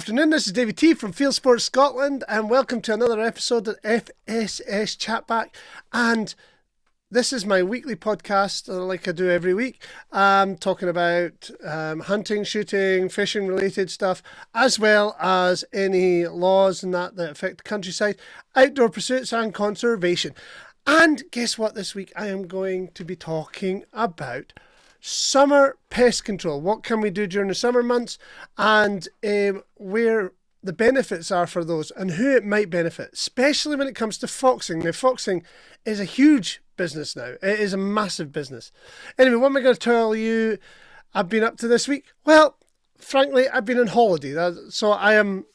afternoon, this is David T from Field Sports Scotland, and welcome to another episode of FSS Chatback. And this is my weekly podcast, like I do every week, talking about hunting, shooting, fishing related stuff, as well as any laws and that affect the countryside, outdoor pursuits and conservation. And guess what, this week I am going to be talking about summer pest control. What can we do during the summer months, and where the benefits are for those and who it might benefit, especially when it comes to foxing. Now, foxing is a huge business now. It is a massive business. Anyway, what am I going to tell you I've been up to this week? Well, frankly, I've been on holiday. So I'm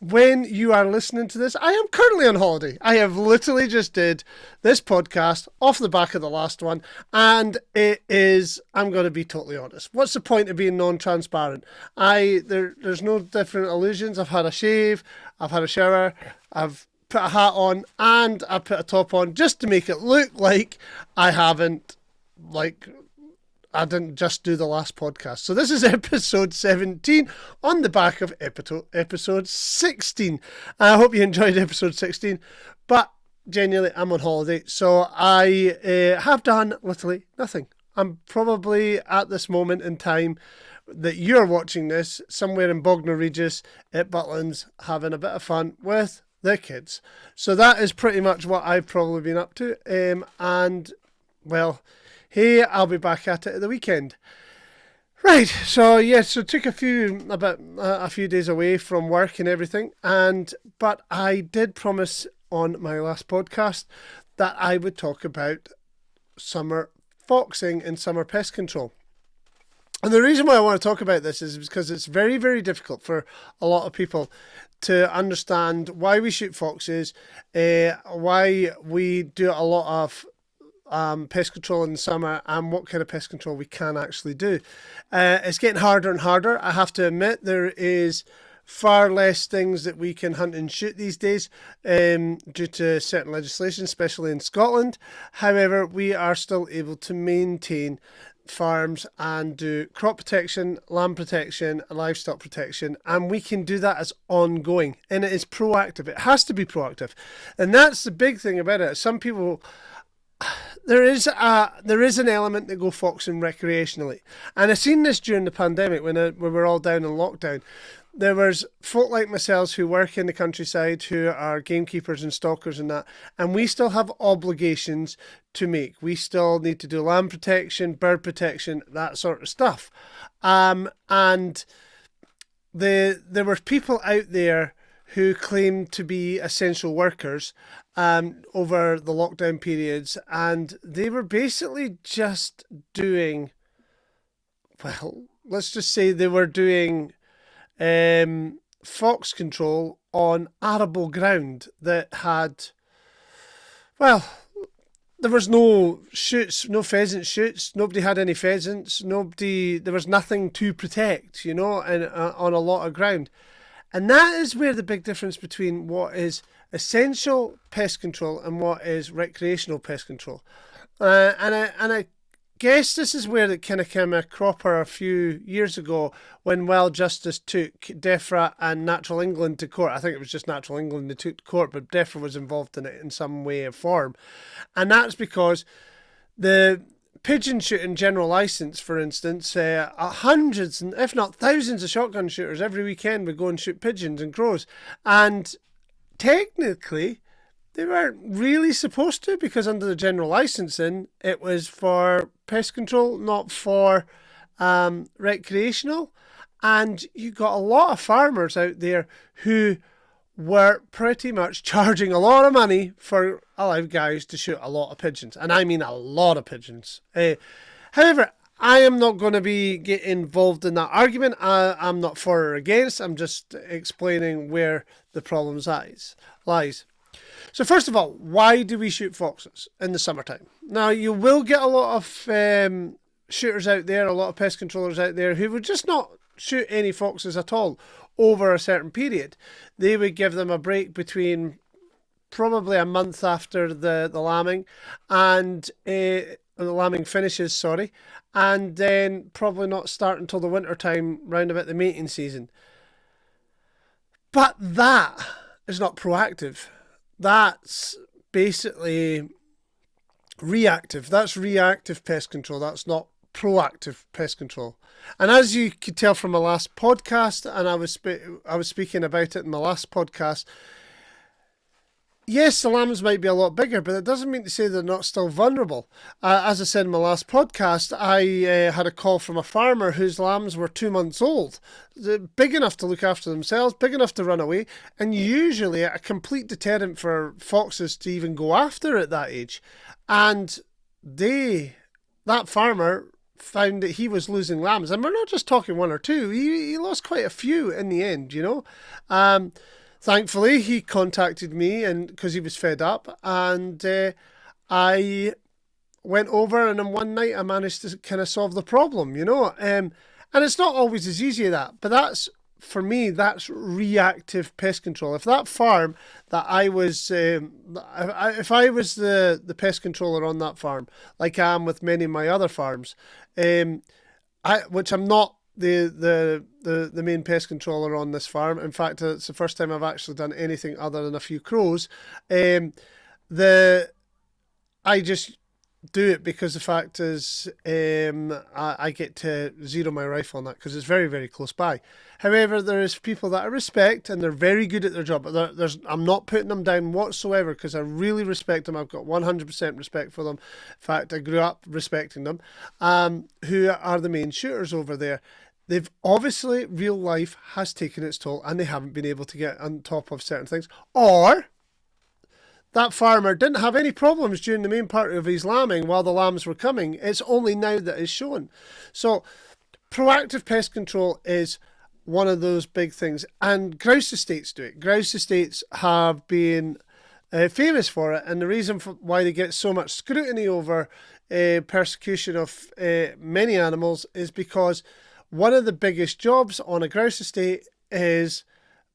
when you are listening to this, I am currently on holiday. I have literally just did this podcast off the back of the last one, and it is, I'm going to be totally honest. What's the point of being non-transparent? There's no different illusions. I've had a shave, I've had a shower, I've put a hat on, and I put a top on just to make it look like I didn't just do the last podcast. So this is episode 17 on the back of episode 16. I hope you enjoyed episode 16, but genuinely I'm on holiday, so I have done literally nothing. I'm probably at this moment in time that you're watching this somewhere in Bognor Regis at Butlins having a bit of fun with the kids. So that is pretty much what I've probably been up to. And well, hey, I'll be back at it at the weekend. Right, so took a few days away from work and everything, but I did promise on my last podcast that I would talk about summer foxing and summer pest control. And the reason why I want to talk about this is because it's very, very difficult for a lot of people to understand why we shoot foxes, why we do a lot of pest control in the summer, and what kind of pest control we can actually do. It's getting harder and harder. I have to admit, there is far less things that we can hunt and shoot these days due to certain legislation, especially in Scotland. However, we are still able to maintain farms and do crop protection, land protection, livestock protection, and we can do that as ongoing, and it is proactive. It has to be proactive, and that's the big thing about it. Some people, there is an element that go foxing recreationally, and I've seen this during the pandemic when we were all down in lockdown. There was folk like myself who work in the countryside, who are gamekeepers and stalkers and that, and we still have obligations to make. We still need to do land protection, bird protection, that sort of stuff. And there were people out there who claimed to be essential workers over the lockdown periods, and they were basically just doing, well, let's just say they were doing fox control on arable ground that had, well, there was no shoots, no pheasant shoots, nobody had any pheasants, there was nothing to protect, and on a lot of ground. And that is where the big difference between what is essential pest control and what is recreational pest control. And I guess this is where it kind of came a cropper a few years ago when Well Justice took DEFRA and Natural England to court. I think it was just Natural England they took to court, but DEFRA was involved in it in some way or form. And that's because the pigeon shooting general license, for instance, hundreds and if not thousands of shotgun shooters every weekend would go and shoot pigeons and crows, and technically they weren't really supposed to, because under the general licensing it was for pest control, not for recreational. And you got a lot of farmers out there who were pretty much charging a lot of money for live guys to shoot a lot of pigeons, and I mean a lot of pigeons. However, I am not going to get involved in that argument. I'm not for or against. I'm just explaining where the problem lies. So first of all, why do we shoot foxes in the summertime? Now, you will get a lot of shooters out there, a lot of pest controllers out there who would just not shoot any foxes at all over a certain period. They would give them a break between probably a month after the lambing and the lambing finishes, and then probably not start until the winter time, round about the mating season. But that is not proactive. That's basically reactive. That's reactive pest control. That's not proactive pest control. And as you could tell from my last podcast, and I was speaking about it in my last podcast, yes, the lambs might be a lot bigger, but it doesn't mean to say they're not still vulnerable. As I said in my last podcast, I had a call from a farmer whose lambs were 2 months old, big enough to look after themselves, big enough to run away, and usually a complete deterrent for foxes to even go after at that age. And that farmer found that he was losing lambs, and we're not just talking one or two. He lost quite a few in the end, Thankfully, he contacted me and because he was fed up, and I went over, and in one night I managed to kind of solve the problem, And it's not always as easy as that, but for me, that's reactive pest control. If that farm that I was, if I was the pest controller on that farm, like I am with many of my other farms, which I'm not the main pest controller on this farm. In fact, it's the first time I've actually done anything other than a few crows. I just do it because the fact is I get to zero my rifle on that because it's very, very close by. However, there is people that I respect and they're very good at their job. I'm not putting them down whatsoever because I really respect them. I've got 100% respect for them. In fact, I grew up respecting them, who are the main shooters over there. They've obviously, real life has taken its toll and they haven't been able to get on top of certain things. Or that farmer didn't have any problems during the main part of his lambing while the lambs were coming. It's only now that it's shown. So proactive pest control is one of those big things. And grouse estates do it. Grouse estates have been famous for it. And the reason for why they get so much scrutiny over persecution of many animals is because one of the biggest jobs on a grouse estate is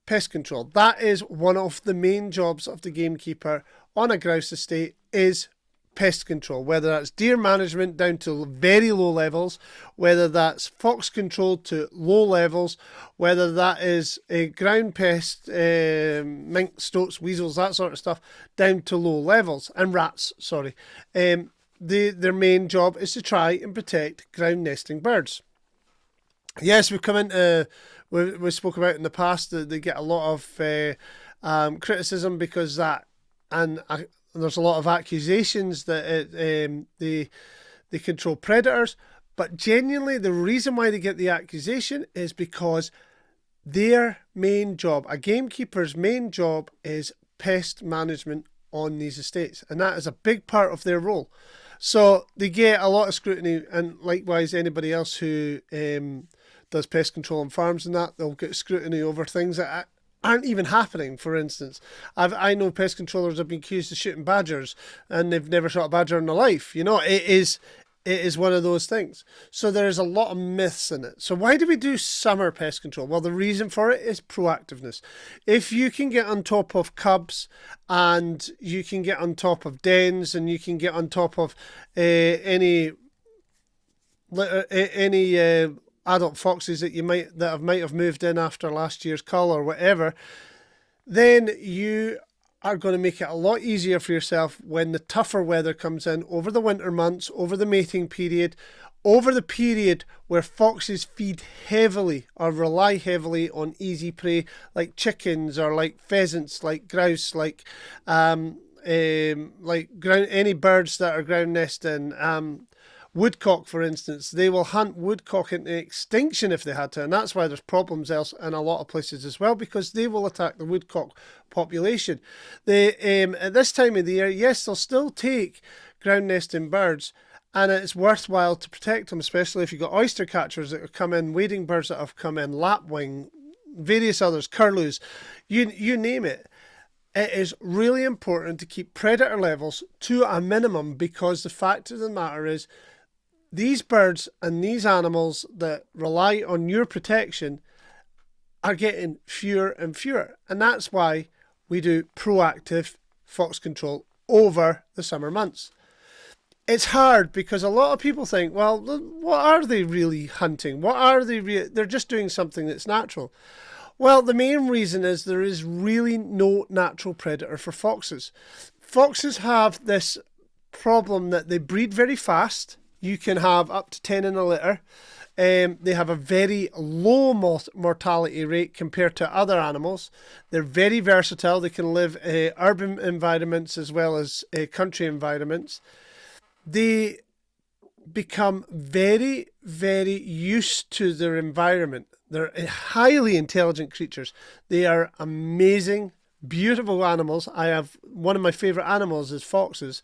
pest control. That is one of the main jobs of the gamekeeper on a grouse estate is pest control, whether that's deer management down to very low levels, whether that's fox control to low levels, whether that is a ground pest, mink, stoats, weasels, that sort of stuff, down to low levels, and rats, sorry. Their main job is to try and protect ground nesting birds. Yes, we've come into, we spoke about in the past that they get a lot of criticism because there's a lot of accusations that they control predators, but genuinely the reason why they get the accusation is because their main job, a gamekeeper's main job, is pest management on these estates, and that is a big part of their role. So they get a lot of scrutiny, and likewise anybody else who does pest control on farms and that, they'll get scrutiny over things that aren't even happening. For instance, I know pest controllers have been accused of shooting badgers and they've never shot a badger in their life. It is one of those things. So there's a lot of myths in it. So why do we do summer pest control? Well, the reason for it is proactiveness. If you can get on top of cubs and you can get on top of dens and you can get on top of any adult foxes that might have moved in after last year's cull or whatever, then you are going to make it a lot easier for yourself when the tougher weather comes in over the winter months, over the mating period, over the period where foxes feed heavily or rely heavily on easy prey like chickens or like pheasants, like grouse, like any birds that are ground nesting. Woodcock, for instance, they will hunt woodcock into extinction if they had to, and that's why there's problems else in a lot of places as well, because they will attack the woodcock population. At this time of the year, yes, they'll still take ground nesting birds, and it's worthwhile to protect them, especially if you've got oyster catchers that have come in, wading birds that have come in, lapwing, various others, curlews, you name it. It is really important to keep predator levels to a minimum, because the fact of the matter is these birds and these animals that rely on your protection are getting fewer and fewer. And that's why we do proactive fox control over the summer months. It's hard because a lot of people think, well, what are they really hunting? What are they? They're just doing something that's natural. Well, the main reason is there is really no natural predator for foxes. Foxes have this problem that they breed very fast. You can have up to 10 in a litter. They have a very low mortality rate compared to other animals. They're very versatile. They can live in urban environments as well as country environments. They become very, very used to their environment. They're highly intelligent creatures. They are amazing, beautiful animals. I have one of my favorite animals is foxes,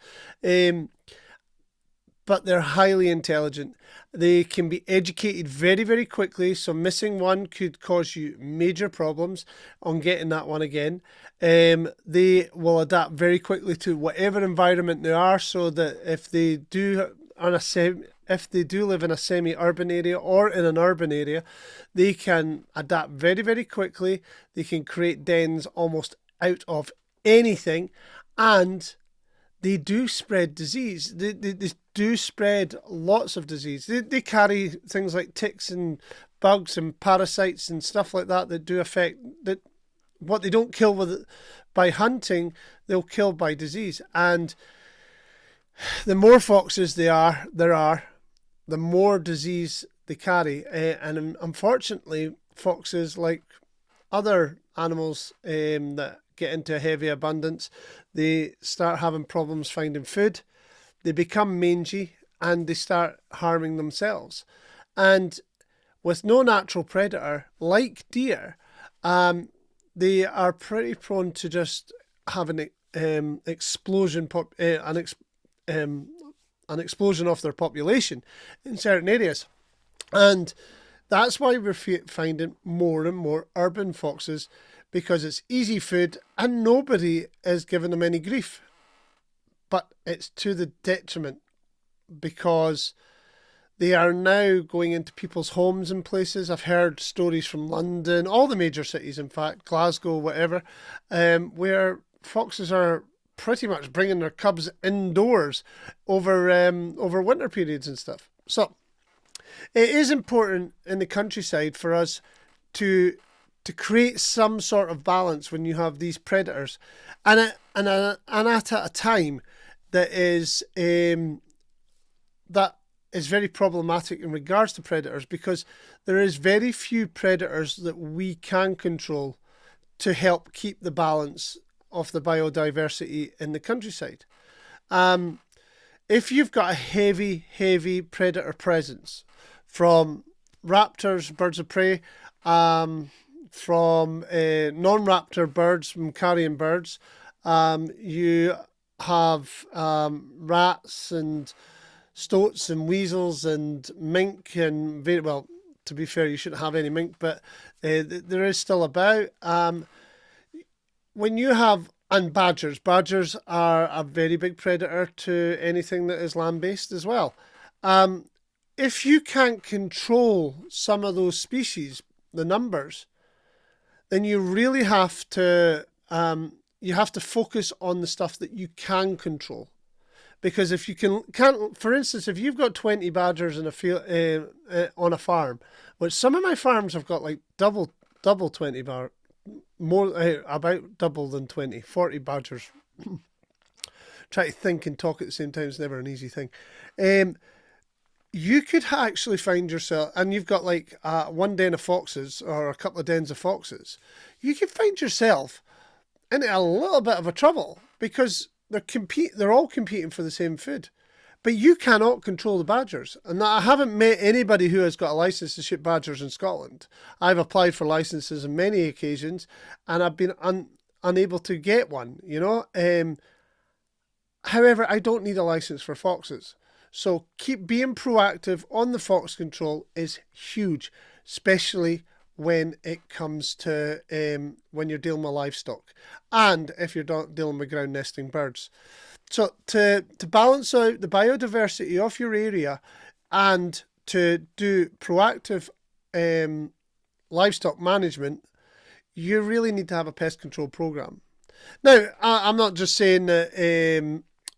but they're highly intelligent. They can be educated very, very quickly. So missing one could cause you major problems on getting that one again. They will adapt very quickly to whatever environment they are, so that if they do live in a semi-urban area or in an urban area, they can adapt very, very quickly. They can create dens almost out of anything, and they do spread disease. They do spread lots of disease. They carry things like ticks and bugs and parasites and stuff like that that do affect that. What they don't kill with by hunting, they'll kill by disease. And the more foxes there are, the more disease they carry. And unfortunately, foxes, like other animals that get into a heavy abundance, they start having problems finding food. They become mangy and they start harming themselves. And with no natural predator, like deer, they are pretty prone to just having explosion an explosion of their population in certain areas. And that's why we're finding more and more urban foxes, because it's easy food and nobody is giving them any grief. But it's to the detriment, because they are now going into people's homes and places. I've heard stories from London, all the major cities, in fact, Glasgow, whatever, where foxes are pretty much bringing their cubs indoors over winter periods and stuff. So it is important in the countryside for us to create some sort of balance when you have these predators, and at a time that is very problematic in regards to predators, because there is very few predators that we can control to help keep the balance of the biodiversity in the countryside. If you've got a heavy predator presence from raptors, birds of prey, from non-raptor birds, from carrion birds, you have rats and stoats and weasels and mink, and well, to be fair, you shouldn't have any mink, but there is still about. When you have, and badgers are a very big predator to anything that is land-based as well. If you can't control some of those species, the numbers, then you really have to focus on the stuff that you can control. Because if you can't, for instance, if you've got 20 badgers in a field on a farm, which some of my farms have got like double 20 more about double than 20, 40 badgers. Try to think and talk at the same time is never an easy thing. You could actually find yourself, and you've got like one den of foxes or a couple of dens of foxes, you could find yourself in a little bit of a trouble, because they're all competing for the same food. But you cannot control the badgers. And I haven't met anybody who has got a license to shoot badgers in Scotland. I've applied for licenses on many occasions, and I've been unable to get one, you know. However, I don't need a license for foxes. So keep being proactive on the fox control is huge, especially when it comes to when you're dealing with livestock, and if you're dealing with ground nesting birds. So to balance out the biodiversity of your area and to do proactive livestock management, you really need to have a pest control program. Now, I'm not just saying that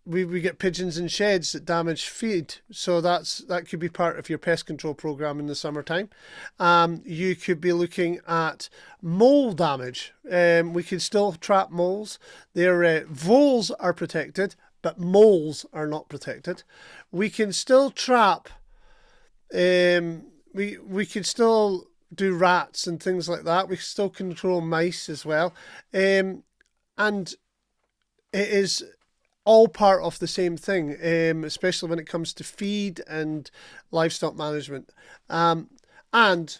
we get pigeons in sheds that damage feed, so that could be part of your pest control program in the summertime. You could be looking at mole damage. We could still trap moles. Their voles are protected, but moles are not protected. We can still trap. We could still do rats and things like that. We can still control mice as well, and it is all part of the same thing, especially when it comes to feed and livestock management. And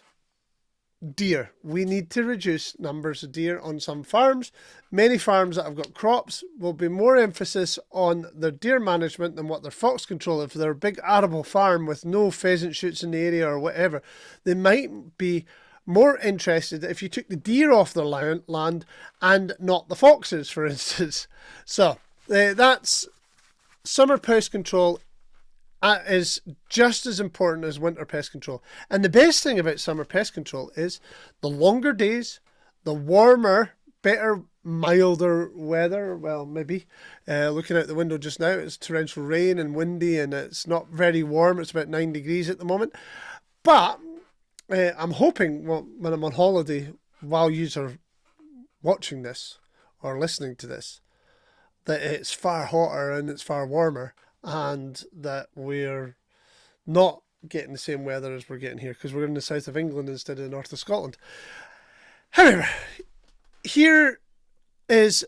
deer. We need to reduce numbers of deer on some farms. Many farms that have got crops will be more emphasis on their deer management than what their fox control. If they're a big arable farm with no pheasant shoots in the area or whatever, they might be more interested if you took the deer off their land and not the foxes, for instance. So that's summer pest control is just as important as winter pest control. And the best thing about summer pest control is the longer days, the warmer, better, milder weather. Well, maybe. Looking out the window just now, it's torrential rain and windy, and it's not very warm. It's about 9 degrees at the moment. But I'm hoping, well, when I'm on holiday, while you are watching this or listening to this, that it's far hotter and it's far warmer, and that we're not getting the same weather as we're getting here, because we're in the south of England instead of the north of Scotland. However, here is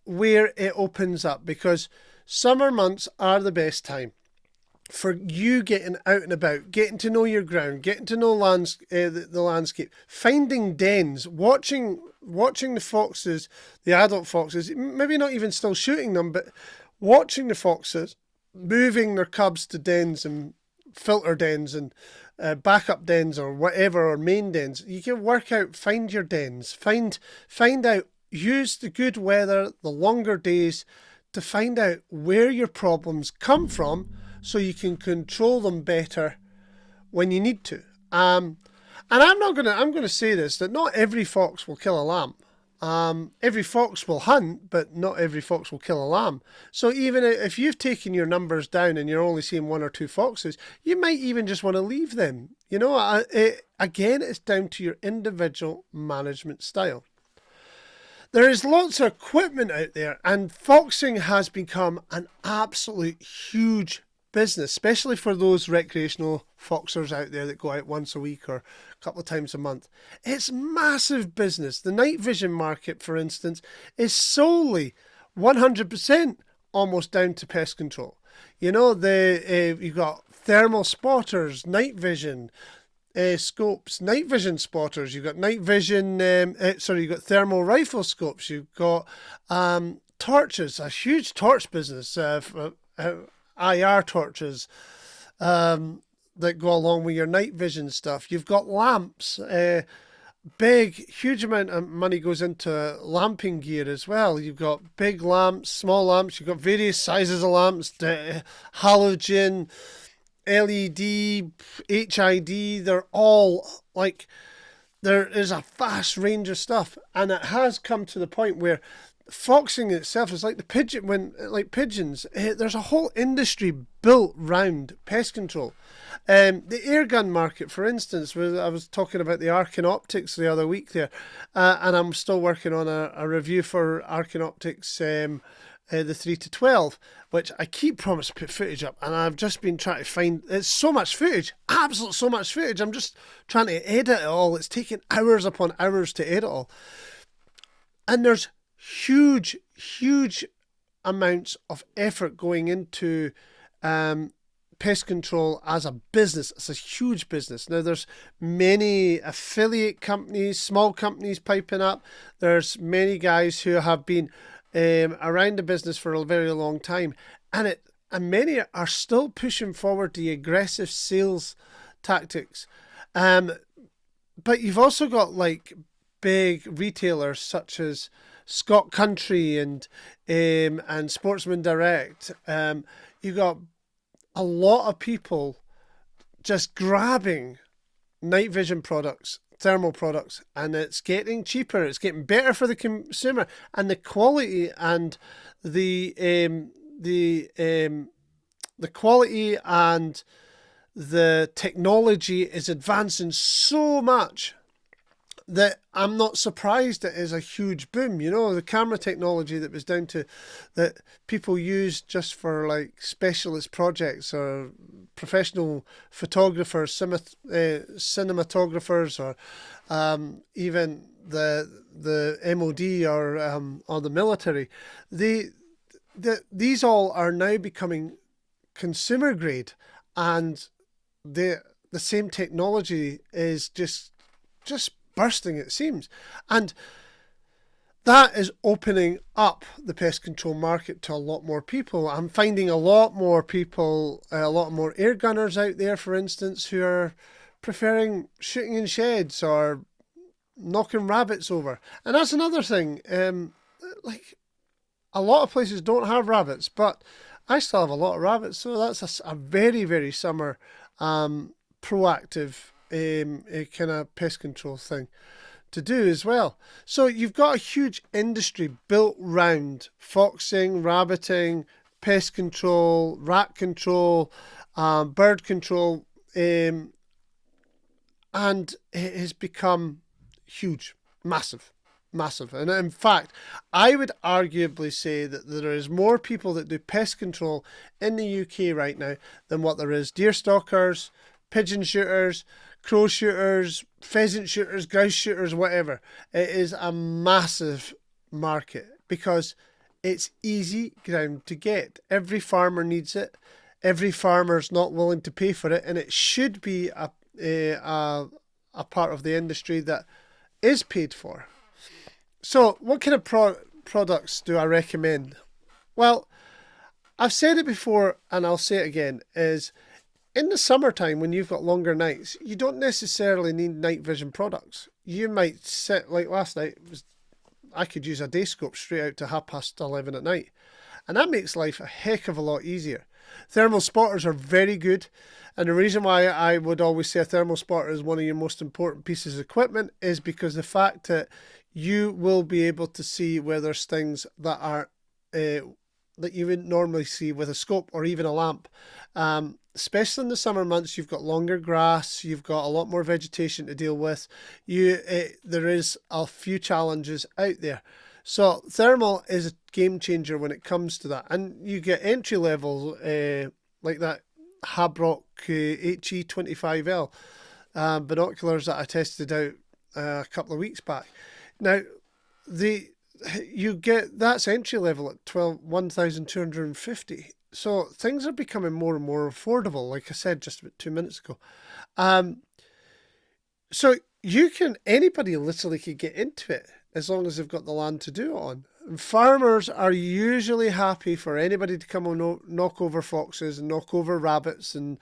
where it opens up, because summer months are the best time for you getting out and about, getting to know your ground, getting to know the landscape, finding dens, watching the foxes, the adult foxes, maybe not even still shooting them, but watching the foxes, moving their cubs to dens and filter dens and backup dens or whatever, or main dens. You can work out, find your dens, find out, use the good weather, the longer days to find out where your problems come from, so you can control them better when you need to. And I'm going to say this, that not every fox will kill a lamb. Every fox will hunt, but not every fox will kill a lamb. So even if you've taken your numbers down and you're only seeing 1 or 2 foxes, you might even just want to leave them. You know, again, it's down to your individual management style. There is lots of equipment out there, and foxing has become an absolute huge business, especially for those recreational foxers out there that go out once a week or a couple of times a month. It's massive business. The night vision market, for instance, is solely 100% almost down to pest control. You know, you've got thermal spotters, night vision scopes, night vision spotters. You've got night vision. You've got thermal rifle scopes. You've got torches, a huge torch business. IR torches that go along with your night vision stuff. You've got lamps. Huge amount of money goes into lamping gear as well. You've got big lamps, small lamps. You've got various sizes of lamps, halogen, LED, HID. They're all like, there is a vast range of stuff, and it has come to the point where foxing itself is like pigeons. There's a whole industry built round pest control. The airgun market, for instance, I was talking about the Arkin Optics the other week there, and I'm still working on a review for Arkin Optics, the 3-12, which I keep promising to put footage up, and I've just been trying to find. It's so much footage, absolutely so much footage. I'm just trying to edit it all. It's taking hours upon hours to edit all, and there's huge amounts of effort going into pest control as a business. It's a huge business. Now, there's many affiliate companies, small companies piping up. There's many guys who have been around the business for a very long time, and many are still pushing forward the aggressive sales tactics. But you've also got like big retailers such as Scott Country and Sportsman Direct. You got a lot of people just grabbing night vision products, thermal products, and it's getting cheaper. It's getting better for the consumer, and the quality and the the quality and the technology is advancing so much that I'm not surprised it is a huge boom. You know, the camera technology that was down to that people use just for like specialist projects or professional photographers, cinematographers, or even the MOD or the military. These all are now becoming consumer grade, and the same technology is just bursting, it seems. And that is opening up the pest control market to a lot more people. I'm finding a lot more people, a lot more air gunners out there, for instance, who are preferring shooting in sheds or knocking rabbits over. And that's another thing. Like, a lot of places don't have rabbits, but I still have a lot of rabbits, so that's a very, very summer proactive kind of pest control thing to do as well. So you've got a huge industry built round foxing, rabbiting, pest control, rat control, bird control, and it has become huge, massive. And in fact, I would arguably say that there is more people that do pest control in the UK right now than what there is deer stalkers, pigeon shooters, crow shooters, pheasant shooters, grouse shooters, whatever. It is a massive market because it's easy ground to get. Every farmer needs it. Every farmer's not willing to pay for it, and it should be a part of the industry that is paid for. So what kind of products do I recommend? Well, I've said it before and I'll say it again, is in the summertime when you've got longer nights, you don't necessarily need night vision products. You might sit, like last night, I could use a day scope straight out to 11:30 at night. And that makes life a heck of a lot easier. Thermal spotters are very good. And the reason why I would always say a thermal spotter is one of your most important pieces of equipment is because the fact that you will be able to see where there's things that are that you wouldn't normally see with a scope or even a lamp. Especially in the summer months, you've got longer grass, you've got a lot more vegetation to deal with. There is a few challenges out there. So thermal is a game changer when it comes to that. And you get entry level like that Habrock HE25L binoculars that I tested out a couple of weeks back. Now, you get that's entry level at 1,250. So things are becoming more and more affordable, like I said just about 2 minutes ago. So anybody literally could get into it as long as they've got the land to do it on. And farmers are usually happy for anybody to come and knock over foxes and knock over rabbits and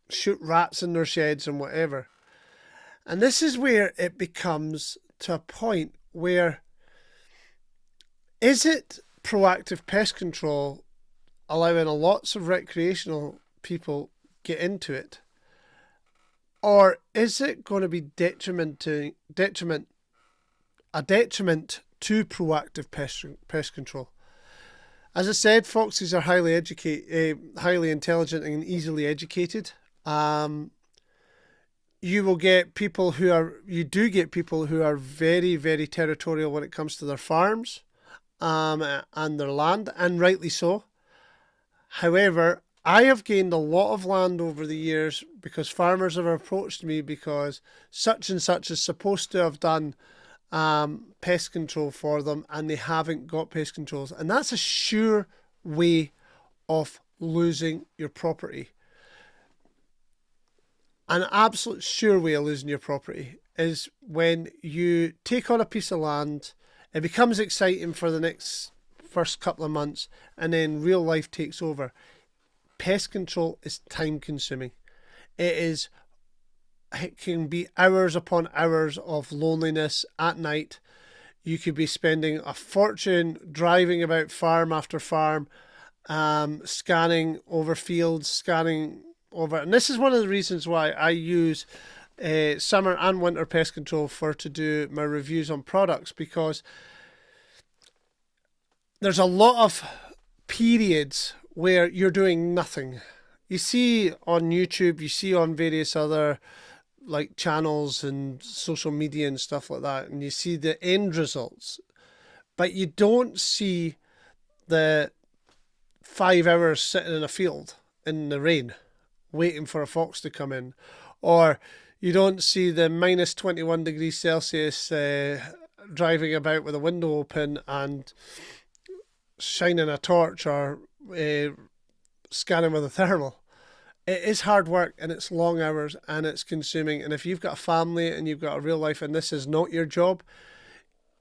shoot rats in their sheds and whatever. And this is where it becomes to a point where, is it proactive pest control allowing lots of recreational people get into it, or is it going to be detriment to proactive pest control? As I said, foxes are highly intelligent and easily educated. You get people who are very, very territorial when it comes to their farms and their land, and rightly so. However, I have gained a lot of land over the years because farmers have approached me because such and such is supposed to have done pest control for them and they haven't got pest controls. And that's a sure way of losing your property. An absolute sure way of losing your property is when you take on a piece of land, it becomes exciting for the first couple of months, and then real life takes over. Pest control is time consuming. It can be hours upon hours of loneliness at night. You could be spending a fortune driving about farm after farm, scanning over fields, and this is one of the reasons why I use summer and winter pest control to do my reviews on products, because there's a lot of periods where you're doing nothing. You see on YouTube, you see on various other like channels and social media and stuff like that, and you see the end results, but you don't see the 5 hours sitting in a field in the rain waiting for a fox to come in, or you don't see the minus 21 degrees Celsius driving about with a window open and shining a torch or scanning with a thermal. It is hard work and it's long hours and it's consuming. And if you've got a family and you've got a real life and this is not your job,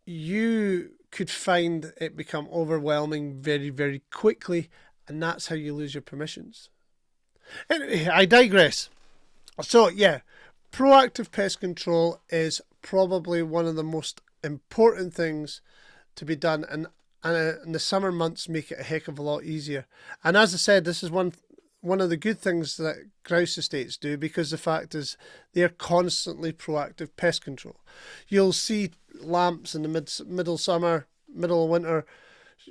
you could find it become overwhelming very, very quickly. And that's how you lose your permissions. Anyway, I digress. So yeah, proactive pest control is probably one of the most important things to be done, and the summer months make it a heck of a lot easier. And as I said, this is one of the good things that grouse estates do, because the fact is they're constantly proactive pest control. You'll see lamps in the middle summer, middle of winter,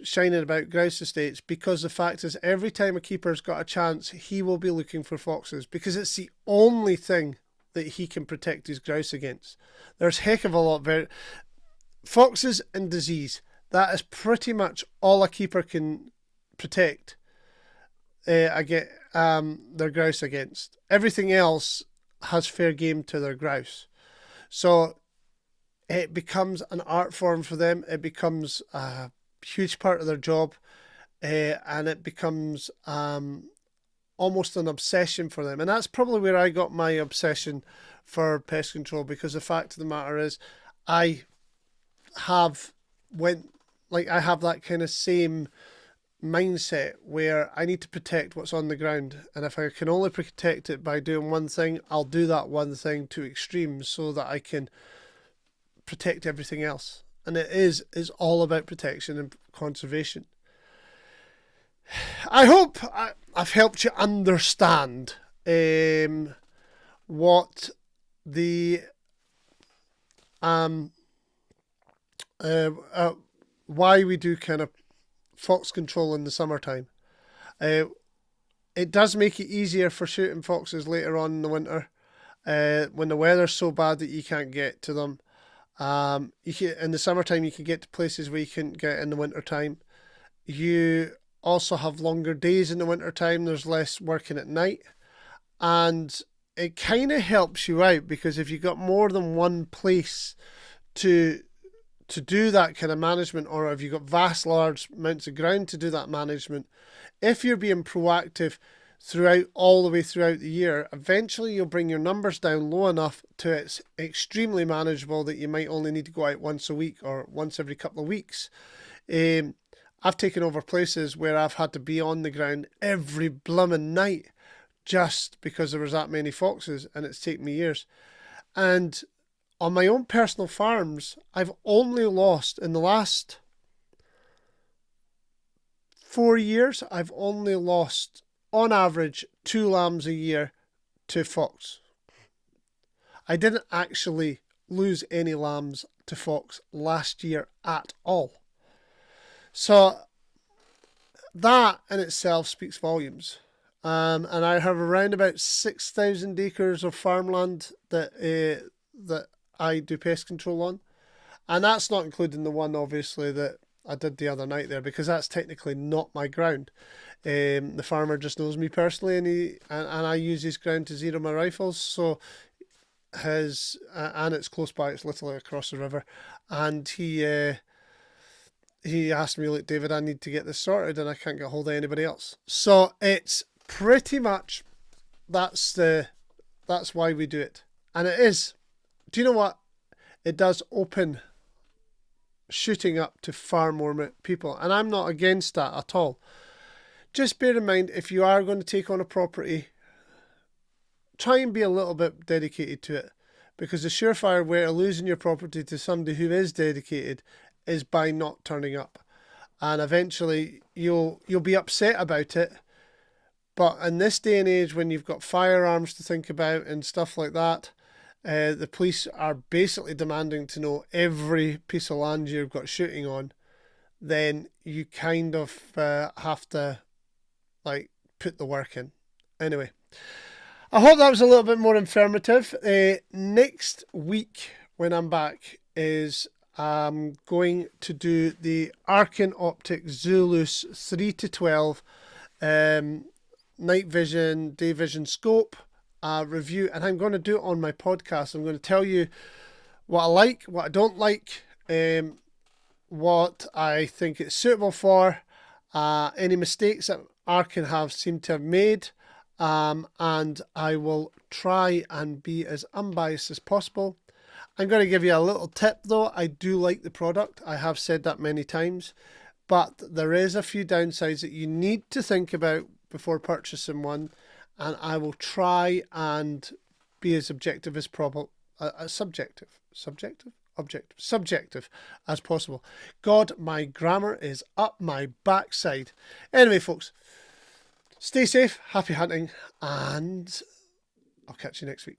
shining about grouse estates, because the fact is every time a keeper's got a chance, he will be looking for foxes, because it's the only thing that he can protect his grouse against. There's heck of a lot of foxes and disease. That is pretty much all a keeper can protect their grouse against. Everything else has fair game to their grouse. So it becomes an art form for them. It becomes a huge part of their job, and it becomes almost an obsession for them. And that's probably where I got my obsession for pest control, because the fact of the matter is I have that kind of same mindset where I need to protect what's on the ground, and if I can only protect it by doing one thing, I'll do that one thing to extremes so that I can protect everything else. And it is all about protection and conservation. I hope I've helped you understand what the why we do kind of fox control in the summertime. It does make it easier for shooting foxes later on in the winter, when the weather's so bad that you can't get to them. In the summertime you can get to places where you couldn't get in the wintertime. You also have longer days in the wintertime. There's less working at night, and it kind of helps you out, because if you've got more than one place to do that kind of management, or if you've got vast large amounts of ground to do that management, if you're being proactive all the way throughout the year, eventually you'll bring your numbers down low enough to it's extremely manageable that you might only need to go out once a week or once every couple of weeks. I've taken over places where I've had to be on the ground every blooming night just because there was that many foxes, and it's taken me years. And on my own personal farms, I've only lost, in the last 4 years, I've only lost on average 2 lambs a year to fox. I didn't actually lose any lambs to fox last year at all. So that in itself speaks volumes. And I have around about 6,000 acres of farmland that I do pest control on. And that's not including the one, obviously, that I did the other night there, because that's technically not my ground. The farmer just knows me personally, and I use his ground to zero my rifles. So and it's close by. It's literally across the river. And he asked me, "Look, David, I need to get this sorted, and I can't get hold of anybody else." So it's pretty much that's why we do it. And it is. Do you know what? It does open shooting up to far more people, and I'm not against that at all. Just bear in mind, if you are going to take on a property, try and be a little bit dedicated to it, because the surefire way of losing your property to somebody who is dedicated is by not turning up, and eventually you'll be upset about it. But in this day and age, when you've got firearms to think about and stuff like that, the police are basically demanding to know every piece of land you've got shooting on. then you kind of have to like put the work in. Anyway, I hope that was a little bit more informative. Next week when I'm back is I'm going to do the Arkin Optic Zulus 3-12 night vision, day vision scope review, and I'm going to do it on my podcast. I'm going to tell you what I like, what I don't like, what I think it's suitable for, any mistakes that Arkin have seemed to have made, and I will try and be as unbiased as possible. I'm going to give you a little tip though. I do like the product. I have said that many times, but there is a few downsides that you need to think about before purchasing one, and I will try and be as objective as subjective as possible. God, my grammar is up my backside. Anyway, folks, stay safe, happy hunting, and I'll catch you next week.